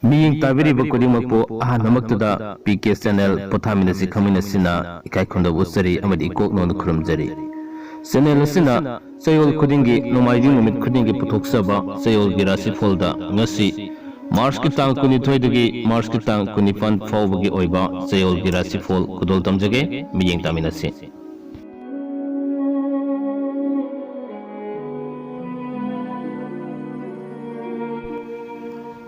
Miying tabiri bakudi makpo namaktuda PK channel pothaminasi khaminasina ikai khonda usari amadi ikok non khurumjari channel asina sayol khudingi nomaiji numit khudingi puthoksaba sayol gi rasi folda ngasi Mars ki tang kuni thoidagi Mars ki tang kuni fan fawbagi oiba sayol gi rasi fol kudol tamjage miying taminasi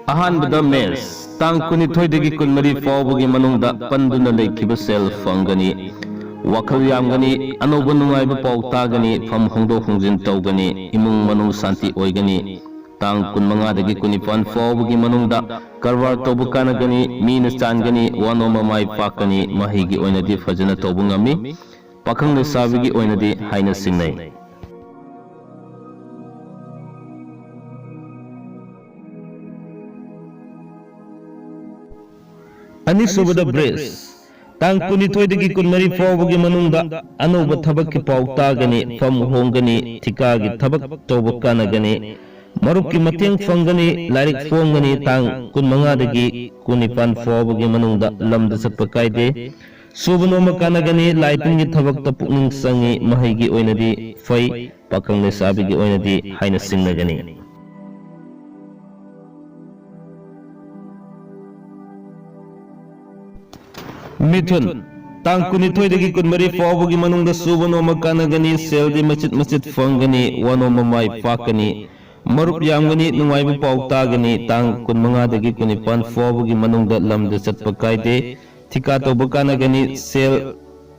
Ahanbada Mers tang kuni thoidagi kunmari fawbagi manungda panduna leikiba sel fangani wakhal yamgani anoba nungaiba paw tagani fam hongdo hongjin tawgani imung manung santi oigani tang kun manga dagi kuni pan fawbagi manungda karwar tobu kanagani mina changani wanoma mai pakani mahigi oinadi fajana tobu ngami pakhang le sabigi oinadi haina singnai Anisubada Brace tang kuni thoidagi kunmari fawbagi manungda anoba thabak ki paw tagani fam hongani thikagi thabak toba kanagani maruk ki mateng fangani lairik fongani tang kun manga dagi kuni pan fawbagi manungda lamda satpa kaide subnoma kanagani laiting gi thabak ta pukning sangi mahigi oinadi fai pakang le sabigi oinadi haina singnagani Mithun tang kuni thoidagi kunmari fawbagi manungda subnoma kanagani seldi machit fangani wanoma mai pakani marup yamgani nungaibu paw tagani tang kun manga dagi kuni pan fawbagi manungda lamda satpa kaide thika toba kanagani sel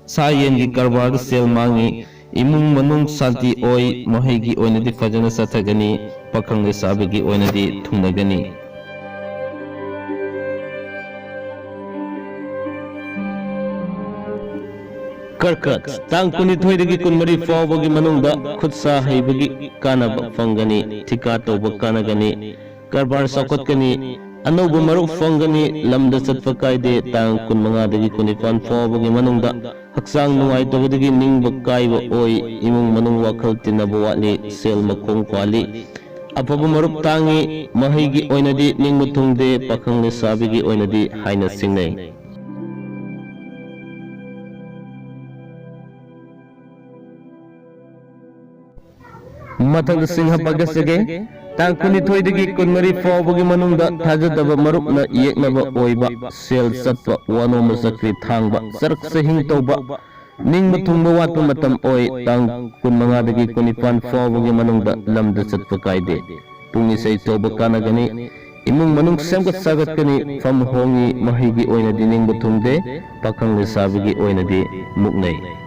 sayengi karbar sel mangi imung manung santi oi mahigi oinadi fajana sathagani pakhang le sabigi oinadi thungnagani Karkat tang kuni thoidagi kunmari fawbagi manungda khutsa haibagi kanaba fangani thika toba kanagani karbar sakotkani anoba maruk fangani lamda satpa kaide tang kun manga dagi kuni pan fawbagi manungda haksang nungai tabadagi ningba kaiba oi imung manung wakhal tinaba watli sel makhong kwali apaba maruk tangi mahigi oinadi ningba thungde pakhang le sabigi oinadi haina singnai Mathang singha pagasage tang kuni thoidagi kunmari fawbagi manungda thajadaba marupna yeknaba oiba sel satpa wanoma sakri thangba sarak sahing tawba ningba thungba watpa matam oi tang kun manga dagi kuni pan fawbagi manungda lamda satpa kaide pungi sei tawba kanagani imung manung semgat sagatkani fam hongi mahigi oinadi ningba thungde pakhang le sabigi oinadi muknai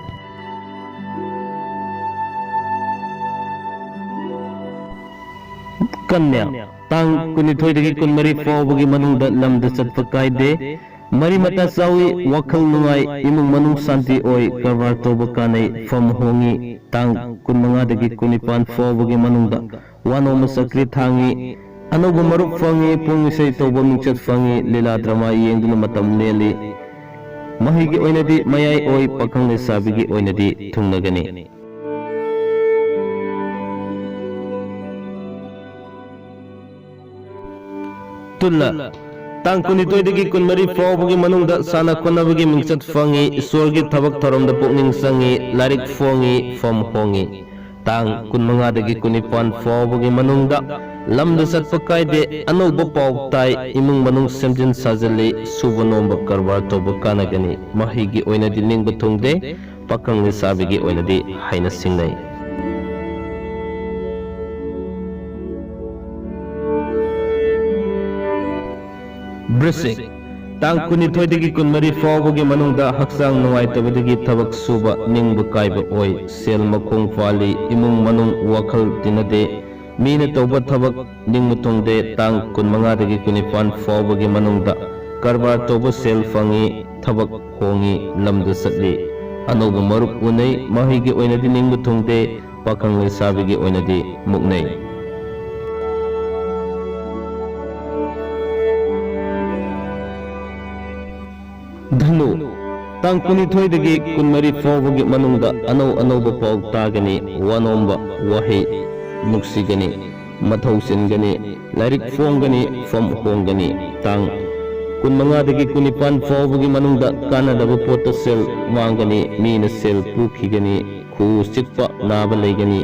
Kanya tang kuni thoidagi kunmari fawbagi manungda lamda satpa kaide mari mata sawi wakhal nungai imung manung santi oi karwar toba kanai fam hongi tang kun manga dagi kuni pan fawbagi manungda wanoma sakri thangi anoba maruk fangi pungisai toba mingchat fangi lila drama yengduna matam neli mahigi oinadi mayai oi pakhang le sabigi oinadi thungnagani Tulla tang kuni thoidagi kunmari fawbagi manungda sana konabagi mingchat fangi iswargi thabak tharomda pukning sangi larik fongi fam hongi tang kun manga dagi kuni pan fawbagi manungda lamda satpa kaide anoba paw tai imung manung semjin sajali subanomba karbar toba kanagani mahigi oinadi ningba thungde pakhang le sabigi oinadi haina singnai Brisik tang kuni thoidagi kunmari fawbagi manungda haksang nungai tabadagi thabak suba ningba kaiba oi sel makhong fali imung manung wakhal tinade mina toba thabak ningma thungde tang kun manga dagi kuni pan fawbagi manungda karbar toba sel fangi thabak hongi lamda satli anoba maruk unai mahigi oinadi ningba thungde pakhang le sabigi oinadi muknai Dhanu tang kuni thoidagi kunmari fawbagi manungda anoba paw tagani wanomba wahi nuksigani मथौ सिनगनी लाइरिक फोंगनी फम होंगनी तांग कुनमंगादगी कुनिपान फाउबगी मनुंगदा कानादब पोत सेल वांगनी मीन सेल पुखिगनी खु चिक्पा नाबा लेगनी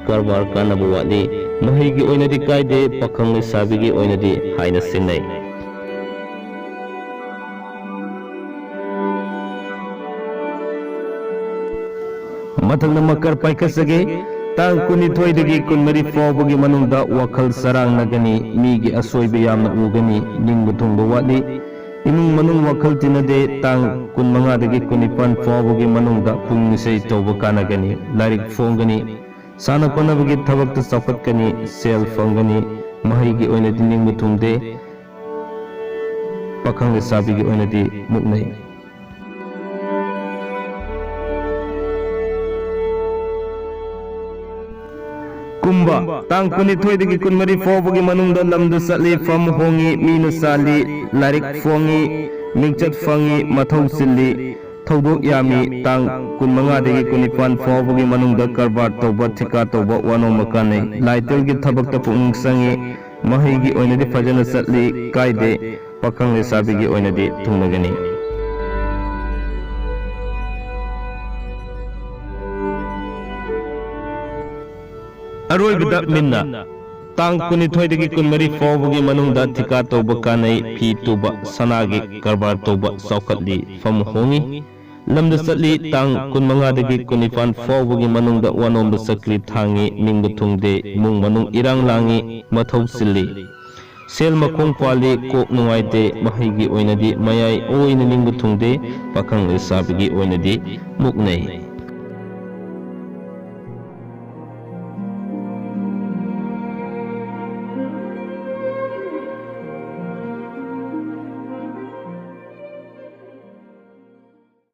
कारबार कानाब वाली महिगी ओइनदी कायदे पखंग लेसाबिगी ओइनदी हाइना सिंगनै मथंग मकर पाइखसगे तांग कुनिथोइदगी कुनमरी फाउबगी मनुंगदा वखल सरांगनगनी मीगी असोइबे यामना उगनी निंगबु थुंगबु वाली इमुंग मनुंग वखल तिनदे तांग कुनमंगादगी कुनिपान फाउबगी मनुंगदा पुंगनिसै तौबा कानागनी लाइरिक फोंगनी साना पनबगी थबकता चौखटकनी सेल फंगनी महिगी ओइनदी निंगबु थुंगदे पखंग लेसाबिगी ओइनदी मुक्नै कुंबा तांग कुनिथोइदगी कुनमरी फाउबगी मनुंगदा लमदा चली फम होंगी मीना साली लाइरिक फोंगी मिंगचत फंगी मथौ सिल्ली थौदोक यामी तांग कुनमंगादगी कुनिपान फाउबगी मनुंगदा कारबार तौबा ठिका तौबा वानोम कानै लाइतेलगी थबकता पुंग संगी महिगी ओइनदी फजना चली कायदे पखंग लेसाबिगी ओइनदी थुंगनगनी अरोइबदा मिन्ना तांग कुनिथोइदगी कुनमरी फाउबगी मनुंगदा ठिका तौबा कानै फी तुबा सनागी कारबार तौबा चौखटली फम होंगी लमदा चली तांग कुनमंगादगी कुनिपान फाउबगी मनुंगदा वानोमदा चक्री थांगी निंगबु थुंगदे मुंग मनुंग इरांग लांगी मथौ सिल्ली सेल मखोंग पाली कोक नुंगाइते महिगी ओइनदी मयाई ओइना निंगबु थुंगदे पखंग लेसाबिगी ओइनदी मुक्नै